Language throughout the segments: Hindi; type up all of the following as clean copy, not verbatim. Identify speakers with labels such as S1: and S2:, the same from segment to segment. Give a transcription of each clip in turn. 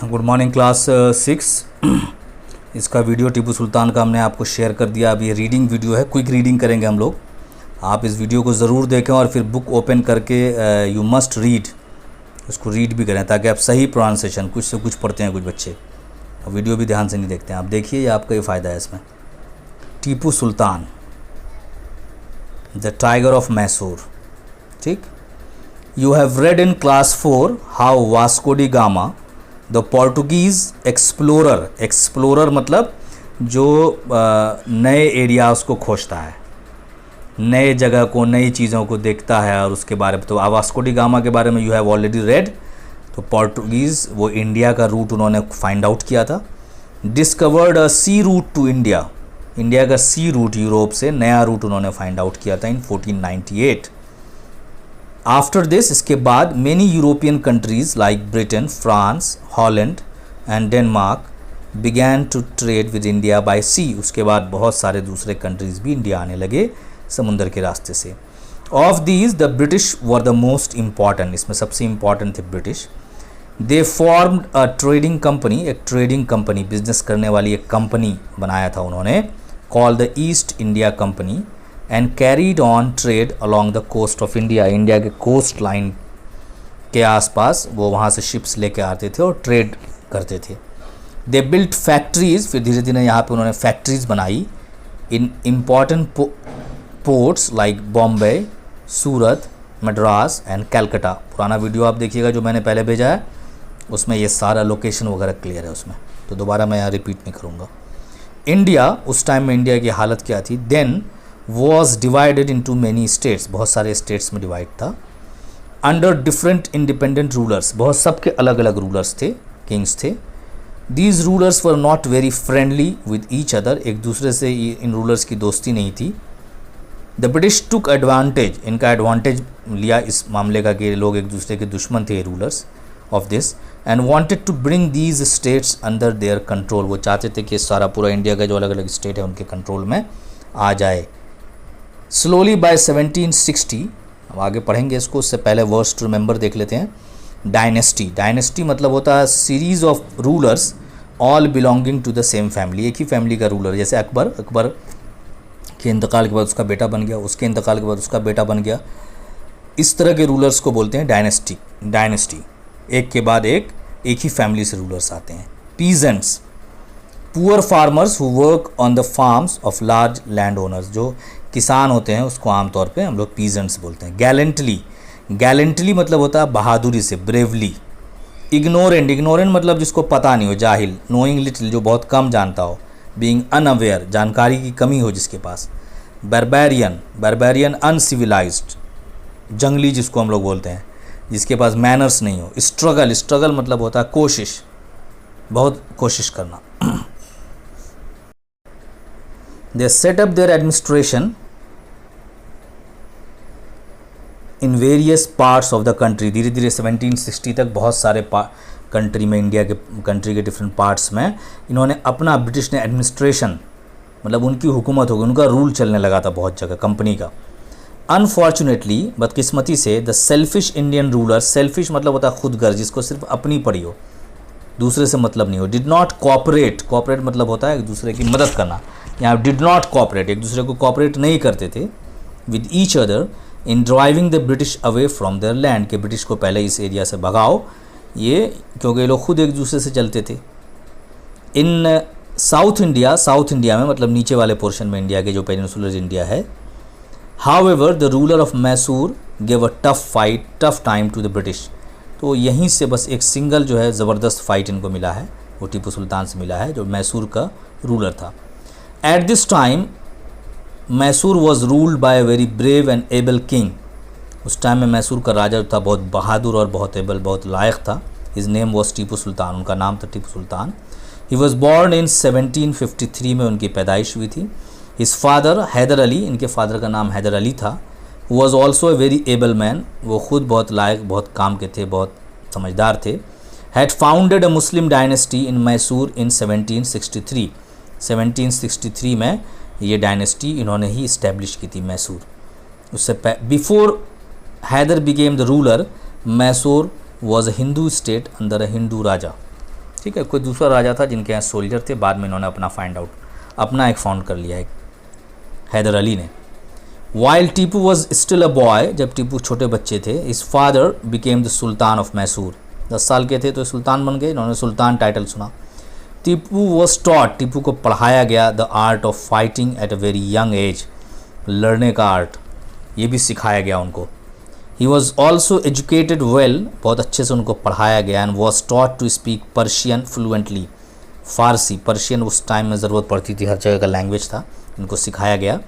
S1: Good morning class 6। इसका वीडियो टीपू सुल्तान का हमने आपको शेयर कर दिया। अब ये रीडिंग वीडियो है, क्विक रीडिंग करेंगे हम लोग। आप इस वीडियो को ज़रूर देखें और फिर बुक ओपन करके यू मस्ट रीड, उसको रीड भी करें ताकि आप सही प्रोनाउंसिएशन, कुछ से कुछ पढ़ते हैं कुछ बच्चे और वीडियो भी ध्यान से नहीं देखते हैं। आप देखिए, ये आपका ही फ़ायदा है इसमें। Tipu Sultan, the tiger of Mysore. ठीक। You have read in class 4 how Vasco D gamma the Portuguese explorer, explorer मतलब जो नए एरियाज़ को खोजता है, नए जगह को, नई चीज़ों को देखता है और उसके बारे में। तो वास्को डी गामा के बारे में यू हैव ऑलरेडी रेड। तो पोर्टुगीज़ वो इंडिया का रूट उन्होंने फाइंड आउट किया था। Discovered a sea route to India, India का सी रूट, यूरोप से नया रूट उन्होंने फाइंड आउट किया था इन 1498। आफ्टर दिस, इसके बाद many European countries like Britain, France, Holland and Denmark began to trade with India by sea. उसके बाद बहुत सारे दूसरे कंट्रीज़ भी इंडिया आने लगे समुंदर के रास्ते से। Of these the British were the most important, इसमें सबसे इम्पॉर्टेंट थे British. They formed a trading company, एक ट्रेडिंग कंपनी, बिजनेस करने वाली एक कंपनी बनाया था उन्होंने, called the East India Company, and carried on trade along the coast of India. India के कोस्ट लाइन के आसपास वो वहाँ से शिप्स लेके आते थे और ट्रेड करते थे। दे बिल्ट फैक्ट्रीज़, फिर धीरे धीरे यहाँ पे उन्होंने फैक्ट्रीज़ बनाई in important ports like Bombay, Surat, Madras and Calcutta. पुराना वीडियो आप देखिएगा जो मैंने पहले भेजा है, उसमें ये सारा लोकेशन वगैरह क्लियर है उसमें, तो दोबारा मैं यहाँ रिपीट नहीं करूँगा। इंडिया, उस टाइम में इंडिया की हालत क्या थी? Then was divided into many states, बहुत सारे स्टेट्स में डिवाइड था। अंडर डिफरेंट इंडिपेंडेंट रूलर्स, बहुत सबके अलग अलग रूलर्स थे, किंग्स थे। These rulers were not very friendly with each other, एक दूसरे से इन रूलर्स की दोस्ती नहीं थी। द ब्रिटिश टुक एडवांटेज, इनका एडवांटेज लिया इस मामले का कि लोग एक दूसरे के दुश्मन थे rulers of this, and wanted to bring these states under their control. वो चाहते थे कि सारा पूरा इंडिया का जो अलग अलग स्टेट है उनके कंट्रोल में आ जाए। स्लोली बाय 1760, अब आगे पढ़ेंगे इसको, उससे पहले वर्स टू रिमेंबर देख लेते हैं। डायनेस्टी, डायनेस्टी मतलब होता है series of rulers all belonging to the same family, एक ही फैमिली का रूलर। जैसे अकबर, अकबर के इंतकाल के बाद उसका बेटा बन गया, उसके इंतकाल के बाद उसका बेटा बन गया। इस तरह के रूलर्स को बोलते हैं डायनेस्टी। डायनेस्टी, एक के बाद एक ही फैमिली से रूलर्स आते हैं। Peasants, poor farmers who work on the farms of large land owners, जो किसान होते हैं उसको आमतौर पे हम लोग पीजेंट्स बोलते हैं। गैलेंटली, गैलेंटली मतलब होता है बहादुरी से, ब्रेवली। इग्नोरेंट, इग्नोरेंट मतलब जिसको पता नहीं हो, जाहिल। नोइंग लिटिल, जो बहुत कम जानता हो। बीइंग अनअवेयर, जानकारी की कमी हो जिसके पास। बारबेरियन, बारबेरियन अनसिविलाइज्ड, जंगली जिसको हम लोग बोलते हैं, जिसके पास मैनर्स नहीं हो। स्ट्रगल, स्ट्रगल मतलब होता है कोशिश, बहुत कोशिश करना। They set up their administration in various parts of the country। धीरे धीरे 1760 तक बहुत सारे कंट्री में, इंडिया के कंट्री के डिफरेंट पार्ट्स में इन्होंने अपना, ब्रिटिश ने एडमिनिस्ट्रेशन मतलब उनकी हुकूमत हो गई, उनका रूल चलने लगा था बहुत जगह कंपनी का। अनफॉर्चुनेटली, बदकिस्मती से, the selfish Indian ruler, selfish मतलब होता है खुदगर्ज, जिसको सिर्फ अपनी पड़ी हो, दूसरे से मतलब नहीं हो। डिड नॉट कोऑपरेट, कोऑपरेट मतलब होता है एक दूसरे की मदद करना। यहाँ डिड नॉट कोऑपरेट, एक दूसरे को कोऑपरेट नहीं करते थे with each other in driving the British away from there land, के ब्रिटिश को पहले इस एरिया से भगाओ, ये क्योंकि ये लोग खुद एक दूसरे से चलते थे। In south India, south India में मतलब नीचे वाले पोर्शन में इंडिया के, जो पेनिनसुलर इंडिया है। However the ruler of Mysore give a tough fight, tough time to the British. तो यहीं से बस एक सिंगल जो है ज़बरदस्त फाइट इनको मिला है, वो टीपू सुल्तान से मिला है, जो मैसूर का रूलर था। At this time Mysore was ruled by a very brave and able king. उस टाइम में मैसूर का राजा था बहुत बहादुर और बहुत एबल, बहुत लायक था। His name was Tipu Sultan, उनका नाम था Tipu Sultan. He was born in 1753 में उनकी पैदाइश हुई थी। हिज फादर हैदर अली, इनके फादर का नाम हैदर अली था। Was also a very able man, वो खुद बहुत लायक, बहुत काम के थे, बहुत समझदार थे। Had founded a Muslim dynasty in Mysore in 1763। 1763 में ये डायनेस्टी इन्होंने ही इस्टेब्लिश की थी मैसूर। उससे before Hyder became the ruler, Mysore was a Hindu state under a Hindu raja. ठीक है, कोई दूसरा राजा था जिनके यहाँ सोल्जर थे, बाद में इन्होंने अपना एक फाउंड कर लिया है हैदर अली ने। While Tipu was still a boy, जब टीपू छोटे बच्चे थे, इस father became the sultan of Mysore, 10 साल के थे तो सुल्तान बन गए, इन्होंने सुल्तान टाइटल सुना। टीपू वॉज टॉट, टीपू को पढ़ाया गया the art of fighting at a very young age, लड़ने का आर्ट ये भी सिखाया गया उनको। He was also educated well, बहुत अच्छे से उनको पढ़ाया गया, and was taught to speak Persian fluently, Farsi, Persian उस टाइम में ज़रूरत पड़ती थी, हर जगह का लैंग्वेज था, इनको सिखाया गया,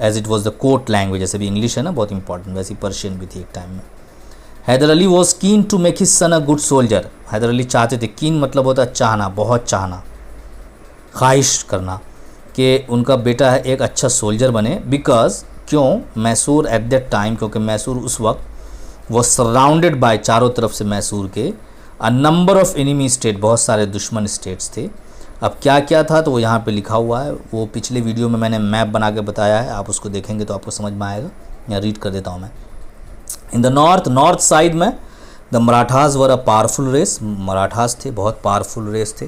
S1: as it was the court language, जैसे भी इंग्लिश है ना बहुत इंपॉर्टेंट, वैसी पर्शियन भी थी एक टाइम में। Haider Ali was keen to make his son a good soldier, Haider Ali चाहते थे, कीन मतलब होता है चाहना, बहुत चाहना, ख्वाहिश करना कि उनका बेटा है एक अच्छा सोल्जर बने, बिकॉज क्यों, मैसूर एट दैट टाइम, क्योंकि मैसूर उस वक्त वो सराउंडेड बाय, चारों तरफ से मैसूर के, a number of enemy state, बहुत सारे दुश्मन स्टेट्स थे। अब क्या क्या था तो वो यहाँ पे लिखा हुआ है, वो पिछले वीडियो में मैंने मैप बना के बताया है, आप उसको देखेंगे तो आपको समझ में आएगा, या रीड कर देता हूँ मैं। इन द नॉर्थ साइड में the Marathas were a powerful race, Marathas थे बहुत पावरफुल रेस थे,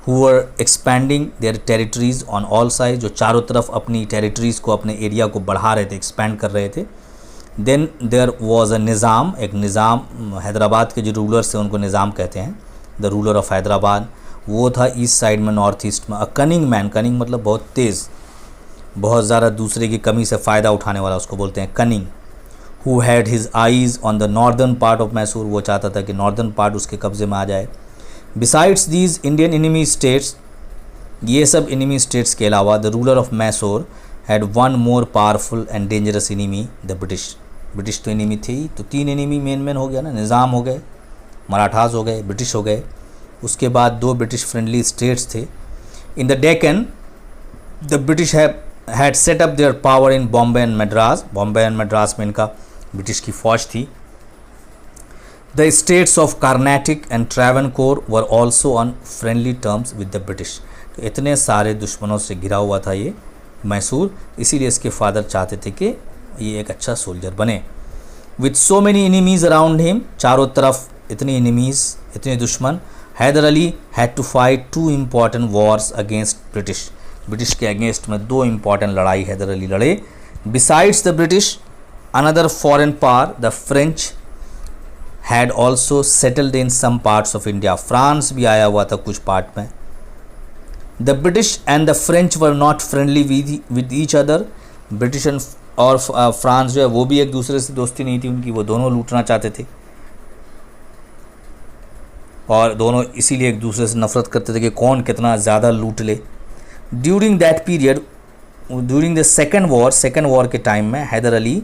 S1: who were expanding their territories on all side, जो चारों तरफ अपनी टेरिटरीज़ को, अपने एरिया को बढ़ा रहे थे, एक्सपैंड कर रहे थे। देन देयर वॉज अ निज़ाम, एक निज़ाम, हैदराबाद के जो रूलर्स थे उनको निज़ाम कहते हैं, द रूलर ऑफ हैदराबाद, वो था ईस्ट साइड में, नॉर्थ ईस्ट में। अ कनिंग मैन, कनिंग मतलब बहुत तेज़, बहुत ज़्यादा दूसरे की कमी से फ़ायदा उठाने वाला, उसको बोलते हैं cunning. Who had his eyes on the northern part of Mysore, वो चाहता था कि नॉर्दर्न पार्ट उसके कब्ज़े में आ जाए। Besides these Indian enemy states, ये सब एनिमी स्टेट्स के अलावा, the ruler of Mysore had one more powerful and dangerous enemy, the British. British तो एनिमी थी, तो 3 एनिमी मेन हो गया ना, निज़ाम हो गए, मराठास हो गए, ब्रिटिश हो गए, उसके बाद 2 ब्रिटिश फ्रेंडली स्टेट्स थे। In the Deccan the British had set up their power in Bombay and Madras, Bombay and Madras में इनका ब्रिटिश की फ़ौज थी। The states of Karnataka and Travancore were also on friendly terms with the British, तो इतने सारे दुश्मनों से घिरा हुआ था ये मैसूर, इसीलिए इसके फादर चाहते थे कि ये एक अच्छा सोल्जर बने। With so many enemies around him, चारों तरफ इतने एनिमीज़, इतने दुश्मन, Haider Ali had to fight 2 important wars against British, British के अगेंस्ट में 2 इम्पॉर्टेंट लड़ाई हैदर अली लड़े। Besides the British another foreign power, the French had also settled in some parts of India, France भी आया हुआ था कुछ पार्ट में। The British and the French were not friendly with each other, British और फ्रांस जो है वो भी एक दूसरे से दोस्ती नहीं थी उनकी, वो दोनों लूटना चाहते थे और दोनों इसीलिए एक दूसरे से नफरत करते थे कि कौन कितना ज़्यादा लूट ले। During that period, during the second war के टाइम में Haider Ali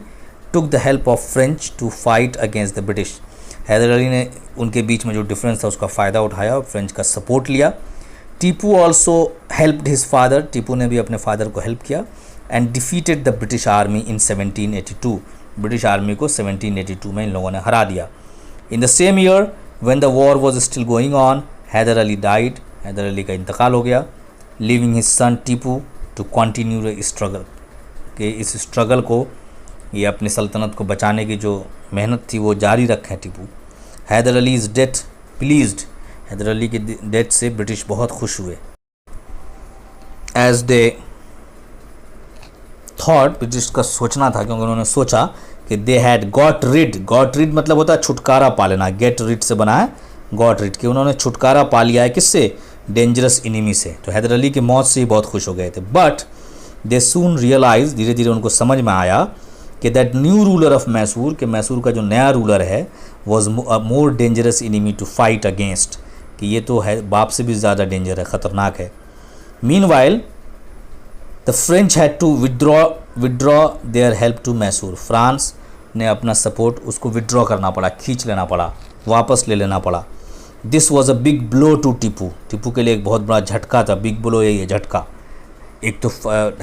S1: took the help of French to fight against the British, Haider Ali ने उनके बीच में जो डिफरेंस था उसका फ़ायदा उठाया और फ्रेंच का सपोर्ट लिया। Tipu also helped his father, Tipu ने भी अपने फादर को हेल्प किया, and defeated the British army in 1782, British army को 1782 में इन लोगों ने हरा दिया। In the same year when the war was still going on, Haider Ali died, Haider Ali का इंतकाल हो गया, living his son Tipu to continue the struggle, कि इस स्ट्रगल को, ये अपनी सल्तनत को बचाने की जो मेहनत थी वो जारी रखें Tipu. Haider Ali is death pleased, Haider Ali की डेथ से ब्रिटिश बहुत खुश हुए। एज दे थॉट, ब्रिटिश का सोचना था क्योंकि उन्होंने सोचा कि दे हैड गॉट रिड मतलब होता है छुटकारा पा लेना, गेट रिड से बना है गॉट रिड, कि उन्होंने छुटकारा पा लिया है किससे, डेंजरस इनिमी से। तो हैदर अली की मौत से ही बहुत खुश हो गए थे। बट दे सून रियलाइज, धीरे धीरे उनको समझ में आया कि that new ruler of Mysore, के मैसूर का जो नया रूलर है, was more dangerous enemy to fight against, कि ये तो है बाप से भी ज़्यादा डेंजर है, ख़तरनाक है। Meanwhile the French had to withdraw their help to Mysore, France ने अपना सपोर्ट उसको विदड्रॉ करना पड़ा, खींच लेना पड़ा, वापस ले लेना पड़ा। This was a big blow to Tipu, Tipu के लिए एक बहुत बड़ा झटका था, बिग ब्लो यही है झटका। एक तो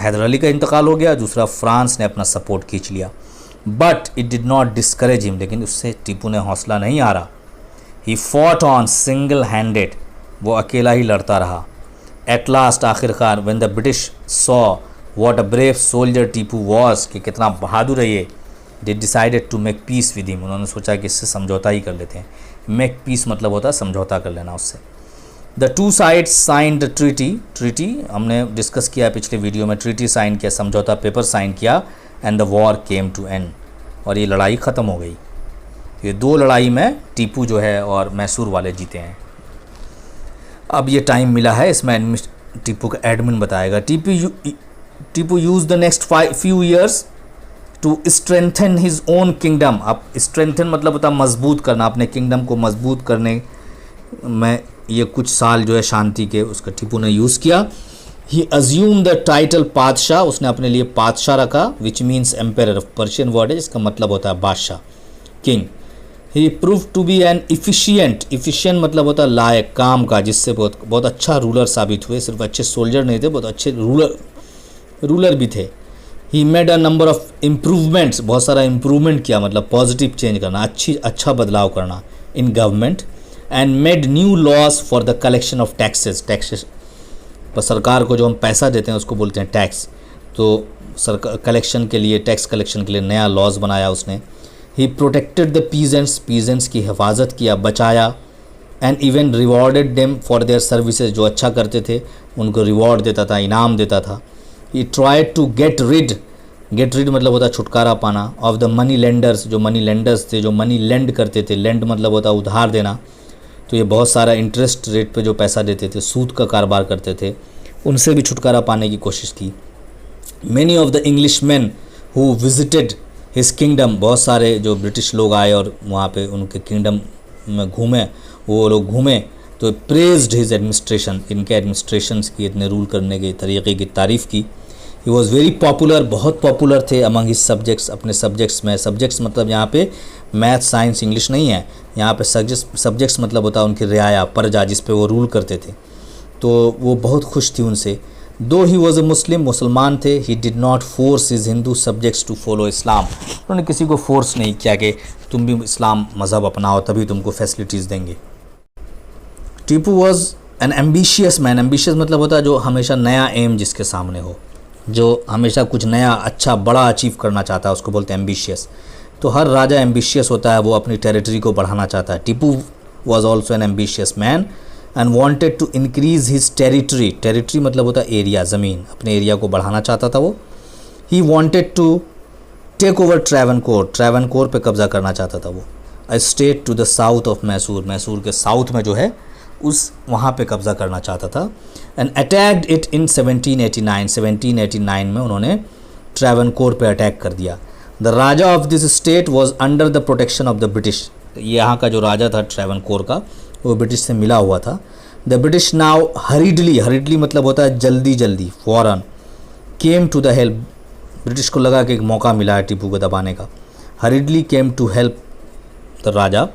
S1: हैदर अली का इंतकाल हो गया, दूसरा फ्रांस ने अपना सपोर्ट खींच लिया। But it did not discourage him, लेकिन उससे टीपू ने हौसला नहीं हारा। He fought on single handed, वो अकेला ही लड़ता रहा। एट लास्ट, आखिरकार, when the British saw what a brave soldier Tipu was, कि कितना बहादुर है ये, they decided to make peace with him, उन्होंने सोचा कि इससे समझौता ही कर लेते हैं। मेक पीस मतलब होता है समझौता कर लेना उससे। The two sides sign the treaty हमने डिस्कस किया पिछले वीडियो में, ट्रीटी साइन किया, समझौता पेपर साइन किया, and the war came to end, और ये लड़ाई ख़त्म हो गई। ये 2 लड़ाई में टीपू जो है और मैसूर वाले जीते हैं। अब ये टाइम मिला है, इसमें टीपू का एडमिन बताएगा। Tipu use the next few years to strengthen his own kingdom. अब स्ट्रेंथन मतलब होता है मजबूत करना, अपने किंगडम को मजबूत करने में ये कुछ साल जो है शांति के उसका टीपू ने यूज़ किया। He assume the title Padshah, उसने अपने लिए पादशाह रखा, which means emperor, Persian word है जिसका मतलब होता है बादशाह, king. He prove to be an efficient मतलब होता है लायक, काम का, जिससे बहुत अच्छा रूलर साबित हुए। सिर्फ अच्छे सोल्जर नहीं थे, बहुत अच्छे रूलर भी थे। He made a number of improvements, बहुत सारा इम्प्रूवमेंट किया, मतलब पॉजिटिव चेंज करना, अच्छा बदलाव करना in government. And made new laws for the collection of taxes पर सरकार को जो हम पैसा देते हैं उसको बोलते हैं टैक्स, तो सरकार कलेक्शन के लिए, टैक्स कलेक्शन के लिए नया लॉज बनाया उसने। ही प्रोटेक्टेड द पीजेंट्स की हिफाजत किया, बचाया। And even rewarded them for their services, जो अच्छा करते थे उनको रिवॉर्ड देता था, इनाम देता था। He tried to get rid मतलब होता छुटकारा पाना, ऑफ द मनी लेंडर्स, जो मनी लेंडर्स थे, जो मनी लेंड करते थे, लेंड मतलब होता उधार देना, तो ये बहुत सारा इंटरेस्ट रेट पे जो पैसा देते थे, सूद का कारोबार करते थे, उनसे भी छुटकारा पाने की कोशिश की। Many of the English man who visited his kingdom, बहुत सारे जो ब्रिटिश लोग आए और वहाँ पे उनके किंगडम में घूमे, वो लोग घूमे, तो प्रेज्ड हिज एडमिनिस्ट्रेशन, इनके एडमिनिस्ट्रेशन की, इतने रूल करने के तरीक़े की तारीफ़ की। ही वॉज़ वेरी पॉपुलर, बहुत पॉपुलर थे अमंग हिज सब्जेक्ट्स, अपने सब्जेक्ट्स में। सब्जेक्ट्स मतलब यहाँ पे मैथ, साइंस, इंग्लिश नहीं है, यहाँ पे सब्जेक्ट्स मतलब होता है उनकी रियाया, प्रजा, जिस पे वो रूल करते थे, तो वो बहुत खुश थी उनसे। दो ही वॉज अ मुस्लिम, मुसलमान थे। He did not force his Hindu subjects to follow Islam, उन्होंने किसी को फोर्स नहीं किया कि तुम भी इस्लाम मज़हब अपनाओ तभी तुमको फैसिलिटीज़ देंगे। Tipu was an ambitious man, ambitious मतलब होता है जो हमेशा नया एम जिसके सामने हो, जो हमेशा कुछ नया अच्छा बड़ा अचीव करना चाहता है, उसको बोलते हैं एम्बिशियस। तो हर राजा एम्बिशियस होता है, वो अपनी टेरिटरी को बढ़ाना चाहता है। Tipu was also an ambitious man and wanted to increase his territory मतलब होता है एरिया, ज़मीन, अपने एरिया को बढ़ाना चाहता था वो। He wanted to take over Travancore पे कब्ज़ा करना चाहता था वो। A state to the south of Mysore के साउथ में जो है उस वहाँ पे कब्ज़ा करना चाहता था। एंड अटैक्ड इट इन 1789 में उन्होंने ट्रैवनकोर पे अटैक कर दिया। The Raja of this state was under the protection of the British, यहाँ का जो राजा था ट्रैवनकोर का, वो ब्रिटिश से मिला हुआ था। द ब्रिटिश नाउ हरीडली मतलब होता है जल्दी, फौरन, came to the help, British को लगा कि एक मौका मिला है टीपू को दबाने का। Hurriedly came to help the raja.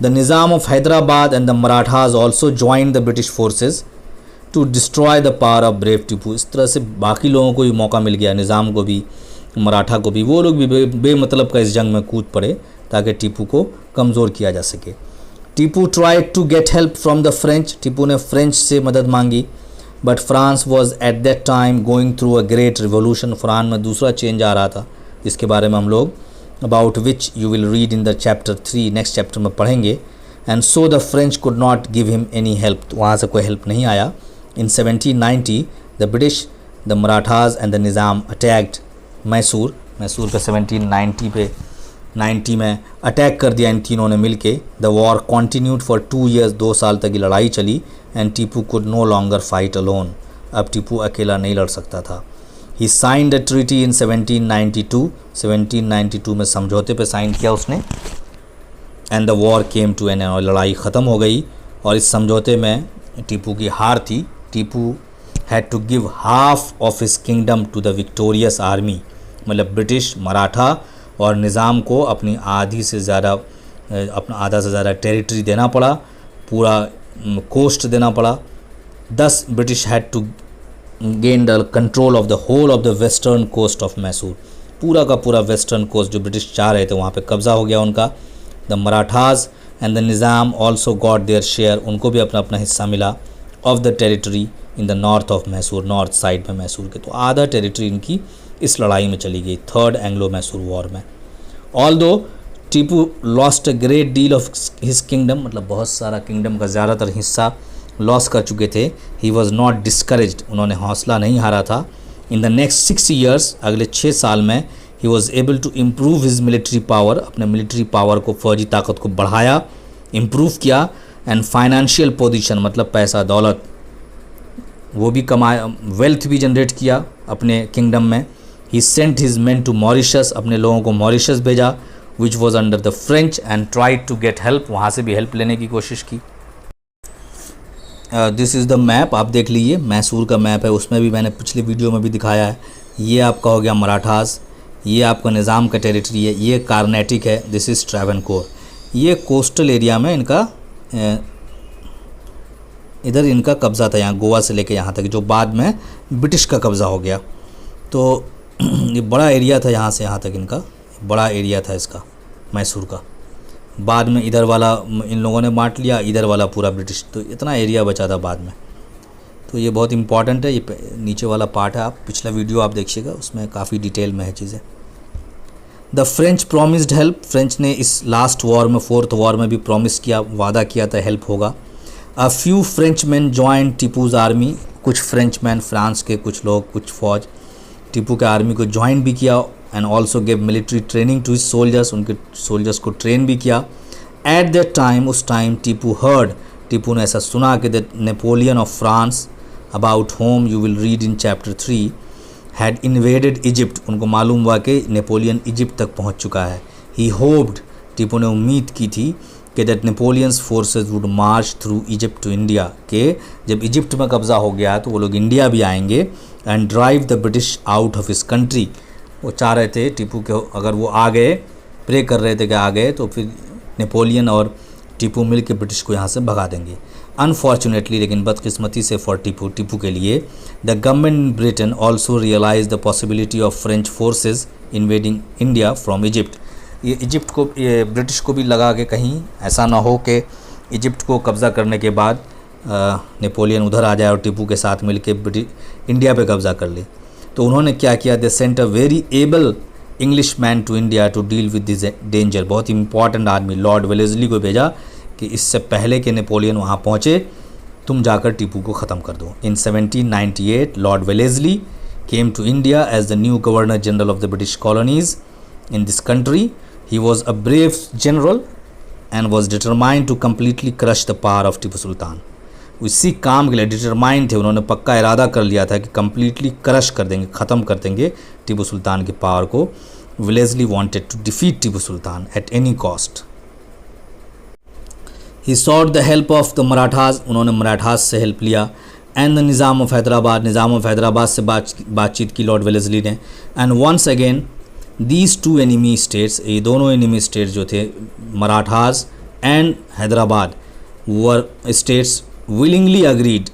S1: The Nizam of Hyderabad and the Marathas also join the British forces to destroy the power of brave Tipu. इस तरह से बाकी लोगों को भी मौका मिल गया, निज़ाम को भी, मराठा को भी, वो लोग भी बेमतलब का इस जंग में कूद पड़े ताकि टीपू को कमज़ोर किया जा सके। Tipu tried to get help from the French, Tipu ने फ्रेंच से मदद मांगी, but France was at that time going through a great revolution, France में दूसरा चेंज आ रहा था जिसके बारे में हम लोग about which you will read in the chapter 3, next chapter में पढ़ेंगे। And so the French could not give him any help, वहाँ से कोई हेल्प नहीं आया। इन 1790 the British, the Marathas and the Nizam attacked Mysore पे 1790 में अटैक कर दिया इन तीनों ने मिलके। The war continued for 2 years, 2 साल तक की लड़ाई चली। And Tipu could no longer fight alone, अब टीपू अकेला नहीं लड़ सकता था। ही साइंड अ ट्रीटी इन 1792 में समझौते पे साइन किया उसने। And the war came to an end, और लड़ाई ख़त्म हो गई। और इस समझौते में टीपू की हार थी। Tipu had to give half of his kingdom to the victorious army, मतलब ब्रिटिश, मराठा और निज़ाम को अपनी आधा से ज़्यादा टेरिटरी देना पड़ा, पूरा कोस्ट देना पड़ा। 10 British had to gain the control of the whole of the western coast of Mysore, पूरा का पूरा वेस्टर्न कोस्ट जो ब्रिटिश चाह रहे थे वहाँ पे कब्ज़ा हो गया उनका। The Marathas and the Nizam also got their share, उनको भी अपना अपना हिस्सा मिला of the territory in the north of Mysore, north side में मैसूर के, तो आधा टेरिटरी इनकी इस लड़ाई में चली गई, थर्ड एंग्लो मैसूर वॉर में। Although Tipu lost a great deal of his kingdom, मतलब बहुत सारा किंगडम का ज़्यादातर हिस्सा लॉस कर चुके थे, ही वॉज नॉट डिस्करेज्ड, उन्होंने हौसला नहीं हारा था। इन द नेक्स्ट 6 ईयर्स, अगले 6 साल में he was able to improve his military power, अपने मिलिट्री पावर को, फौजी ताकत को बढ़ाया, इम्प्रूव किया। एंड फाइनेंशियल पोजीशन मतलब पैसा दौलत वो भी कमाया, वेल्थ भी जनरेट किया अपने किंगडम में। He sent his men to Mauritius, अपने लोगों को मॉरिशस भेजा, which was under the French, and tried to get help, वहाँ से भी हेल्प लेने की कोशिश की। दिस इज़ द मैप, आप देख लीजिए, मैसूर का मैप है, उसमें भी मैंने पिछले वीडियो में भी दिखाया है। ये आपका हो गया मराठास, ये आपका निज़ाम का टेरिटरी है, ये कार्नेटिक है, दिस इज़ ट्रैवनकोर। ये कोस्टल एरिया में इनका इधर इनका कब्ज़ा था, यहाँ गोवा से लेके यहाँ तक, जो बाद में ब्रिटिश का कब्ज़ा हो गया। तो ये बड़ा एरिया था, यहाँ से यहाँ तक इनका बड़ा एरिया था इसका, मैसूर का। बाद में इधर वाला इन लोगों ने बांट लिया, इधर वाला पूरा ब्रिटिश, तो इतना एरिया बचा था बाद में। तो ये बहुत इंपॉर्टेंट है, ये नीचे वाला पार्ट है, आप पिछला वीडियो आप देखिएगा, उसमें काफ़ी डिटेल में है चीज़ें। The French promised help, French ने इस लास्ट वॉर में, 4th वॉर में भी प्रॉमिस किया, वादा किया था हेल्प होगा। A few French men join Tipu's army, कुछ फ्रेंच मैन, फ्रांस के कुछ लोग, कुछ फौज टीपू के आर्मी को ज्वाइन भी किया। And also gave military training to his soldiers, उनके सोल्जर्स को ट्रेन भी किया। एट दैट टाइम, उस टाइम टीपू हर्ड, टीपू ने ऐसा सुना कि that Napoleon of France, about whom you will read in chapter 3, had invaded Egypt, उनको मालूम हुआ कि नेपोलियन इजिप्ट तक पहुंच चुका है। ही होप्ड, टीपू ने उम्मीद की थी कि that Napoleon's forces would march through Egypt to India, कि जब इजिप्ट में कब्ज़ा हो गया तो वो लोग इंडिया भी आएंगे, and drive the British out of his country. वो चाह रहे थे टीपू के, अगर वो आ गए, प्रे कर रहे थे कि आ गए तो फिर नेपोलियन और टीपू मिल के ब्रिटिश को यहाँ से भगा देंगे। अनफॉर्चुनेटली, लेकिन बदकिस्मती से फॉर टीपू के लिए, the government in Britain also realise the possibility of French forces invading India from Egypt. ये इजिप्ट को, ये ब्रिटिश को भी लगा कि कहीं ऐसा ना हो कि इजिप्ट को कब्ज़ा करने के बाद नेपोलियन उधर आ जाए और टीपू के साथ मिल के इंडिया पे कब्ज़ा कर ले। तो उन्होंने क्या किया, they sent a very able English man to India to deal with this danger, बहुत इंपॉर्टेंट आदमी लॉर्ड वेलेस्ली को भेजा कि इससे पहले कि नेपोलियन वहाँ पहुँचे तुम जाकर टीपू को ख़त्म कर दो। In 1798 Lord Wellesley came to India as the new governor general of the British colonies in this country. He was a brave general and was determined to completely crush the power of Tipu Sultan. इसी काम के लिए डिटरमाइंड थे, उन्होंने पक्का इरादा कर लिया था कि कम्प्लीटली क्रश कर देंगे, ख़त्म कर देंगे टीपू सुल्तान की पावर को। Wellesley wanted to defeat Tipu Sultan at any cost. He sought the help of the Marathas, उन्होंने मराठास से हेल्प लिया। And the Nizam of Hyderabad, Nizam of Hyderabad से बातचीत की लॉर्ड वेलेस्ली ने। And once again these two enemy states, ये दोनों एनिमी स्टेट्स जो थे Marathas and Hyderabad, were states willingly agreed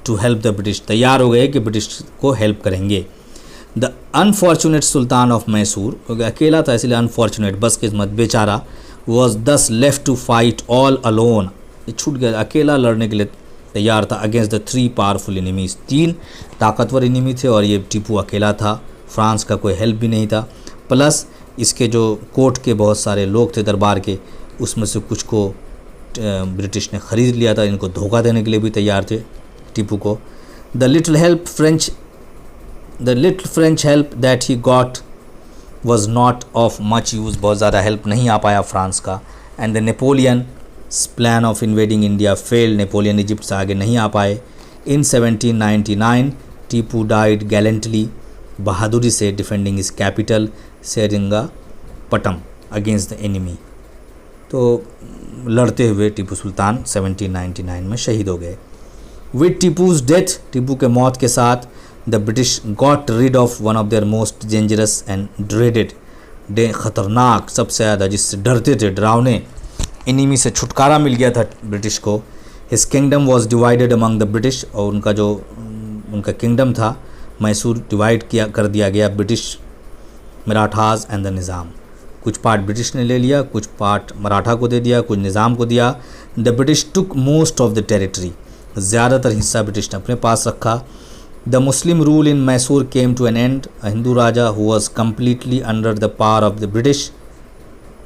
S1: to help the British, तैयार हो गए कि ब्रिटिश को हेल्प करेंगे। The unfortunate Sultan of Mysore, क्योंकि अकेला था इसलिए अनफॉर्चुनेट, बस किस्मत, बेचारा, was thus left to fight all alone, ये छूट गया, अकेला लड़ने के लिए तैयार था अगेंस्ट द 3 पावरफुल एनिमीज, 3 ताकतवर एनिमी थे और ये टीपू अकेला था। फ्रांस का कोई हेल्प भी नहीं था, प्लस इसके जो कोर्ट के बहुत सारे लोग थे दरबार के, उसमें से कुछ को ब्रिटिश ने ख़रीद लिया था, इनको धोखा देने के लिए भी तैयार थे टीपू को। The little French help that he got was not of much use, बहुत ज़्यादा हेल्प नहीं आ पाया फ्रांस का। And the Napoleon plan of invading India fail, Napoleon Egypt से आगे नहीं आ पाए। इन 1799 टीपू डाइड गैलेंटली, बहादुरी से डिफेंडिंग इस capital Seringapatam against the enemy. तो लड़ते हुए टीपू सुल्तान 1799 में शहीद हो गए। विद टीपूज डेथ, टीपू के मौत के साथ, the British got rid of one of their most dangerous and dreaded, ख़तरनाक, सबसे ज़्यादा जिससे डरते थे, डरावने एनिमी से छुटकारा मिल गया था ब्रिटिश को। His kingdom was divided among the British, और उनका जो उनका किंगडम था मैसूर डिवाइड कर दिया गया, ब्रिटिश, मराठास एंड द निज़ाम। कुछ पार्ट ब्रिटिश ने ले लिया, कुछ पार्ट मराठा को दे दिया, कुछ निज़ाम को दिया। The British took most of the territory, ज़्यादातर हिस्सा ब्रिटिश ने अपने पास रखा। The Muslim rule in Mysore came to an end, Hindu raja who was completely under the power of the British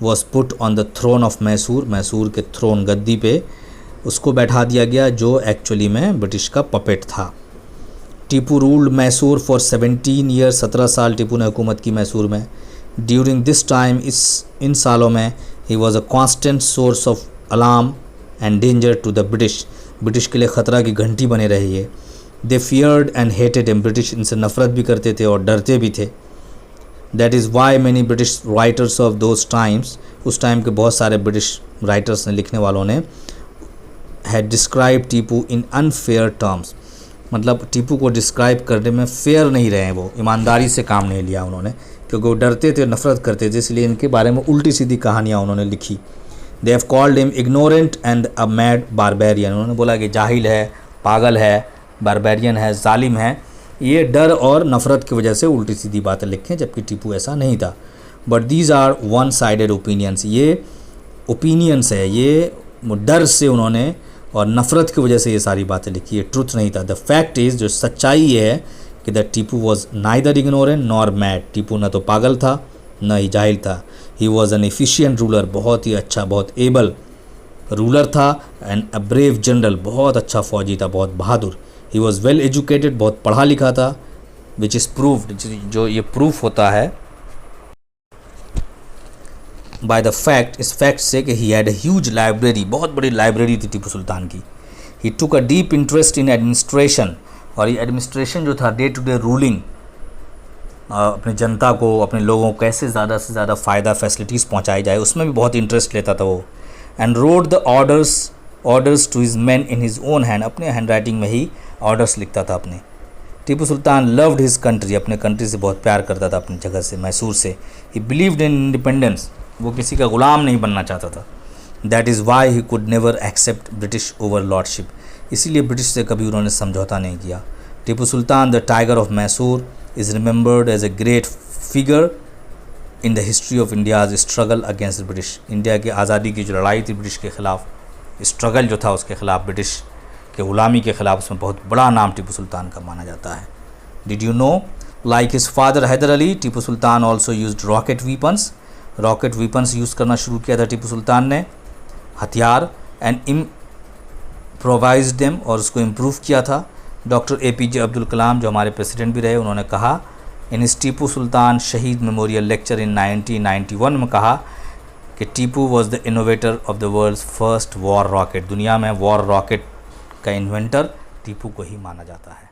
S1: was put on the throne of Mysore, Mysore के थ्रोन गद्दी पे उसको बैठा दिया गया जो एक्चुअली में ब्रिटिश का पपेट था। Tipu ruled Mysore for 17 years, 17 साल टीपू ने हुकूमत की मैसूर में। ड्यूरिंग दिस टाइम, इन सालों में he was a constant source of alarm and danger to the British, British के लिए ख़तरा की घंटी बने रही है। They feared and hated him, British इनसे नफ़रत भी करते थे और डरते भी थे। That is why many British writers of those times, उस टाइम के बहुत सारे ब्रिटिश राइटर्स ने, लिखने वालों ने, had describe Tipu in unfair terms, मतलब टीपू को डिस्क्राइब करने में फेयर नहीं रहे, वो ईमानदारी से काम नहीं लिया उन्होंने, क्योंकि वो डरते थे, नफ़रत करते थे, इसलिए इनके बारे में उल्टी सीधी कहानियाँ उन्होंने लिखी। They have called him ignorant and a mad barbarian, उन्होंने बोला कि जाहिल है, पागल है, बारबेरियन है, जालिम है। ये डर और नफ़रत की वजह से उल्टी सीधी बातें लिखें, जबकि टीपू ऐसा नहीं था। But these are one sided opinions, ये ओपिनियंस है, ये डर से उन्होंने और नफ़रत की वजह से ये सारी बातें लिखी है, ट्रुथ नहीं था। द फैक्ट इज़, जो सच्चाई ये है कि that Tipu was neither ignorant nor mad, Tipu न तो पागल था न ही जाहिल था। He was an efficient ruler, बहुत ही अच्छा, बहुत एबल रूलर था। एंड अ ब्रेव जनरल, बहुत अच्छा फौजी था, बहुत बहादुर। ही वॉज वेल एजुकेटेड, बहुत पढ़ा लिखा था। विच इज़ प्रूव्ड, जो ये प्रूफ होता है बाय द फैक्ट, इस फैक्ट से कि he had a huge library, बहुत बड़ी लाइब्रेरी थी टीपू सुल्तान की। He took a deep interest in administration, और ये एडमिनिस्ट्रेशन जो था, डे टू डे रूलिंग, अपनी जनता को, अपने लोगों को कैसे ज़्यादा से ज़्यादा फ़ायदा, फैसिलिटीज़ पहुंचाई जाए, उसमें भी बहुत इंटरेस्ट लेता था वो। And wrote the orders to his men in his own hand, अपने हैंड राइटिंग में ही ऑर्डर्स लिखता था अपने। Tipu Sultan loved his country, अपने कंट्री से बहुत प्यार करता था, अपनी जगह से, मैसूर से। ही बिलीव्ड इन इंडिपेंडेंस, वो किसी का ग़ुलाम नहीं बनना चाहता था। That is why he could never accept British over lordship, इसीलिए ब्रिटिश से कभी उन्होंने समझौता नहीं किया। Tipu Sultan the tiger of Mysore is remembered as a great figure in the history of India's struggle against the British, India की आज़ादी की जो लड़ाई थी ब्रिटिश के ख़िलाफ़, स्ट्रगल जो था उसके ख़िलाफ़, ब्रिटिश के ग़ुलामी के ख़िलाफ़, उसमें बहुत बड़ा नाम टीपू सुल्तान का माना जाता है। Did you know, like his father Haider Ali, Tipu Sultan also used rocket weapons, rocket weapons use करना शुरू किया था टीपू सुल्तान ने, हथियार, एंड इम्प्रोवाइज्ड देम, और उसको इम्प्रूव किया था। डॉक्टर APJ अब्दुल कलाम, जो हमारे प्रेसिडेंट भी रहे, उन्होंने कहा इन हिज टीपू सुल्तान शहीद मेमोरियल लेक्चर इन 1991 में कहा कि Tipu was the innovator of the world's first war rocket, दुनिया में वॉर रॉकेट का इन्वेंटर टीपू को ही माना जाता है।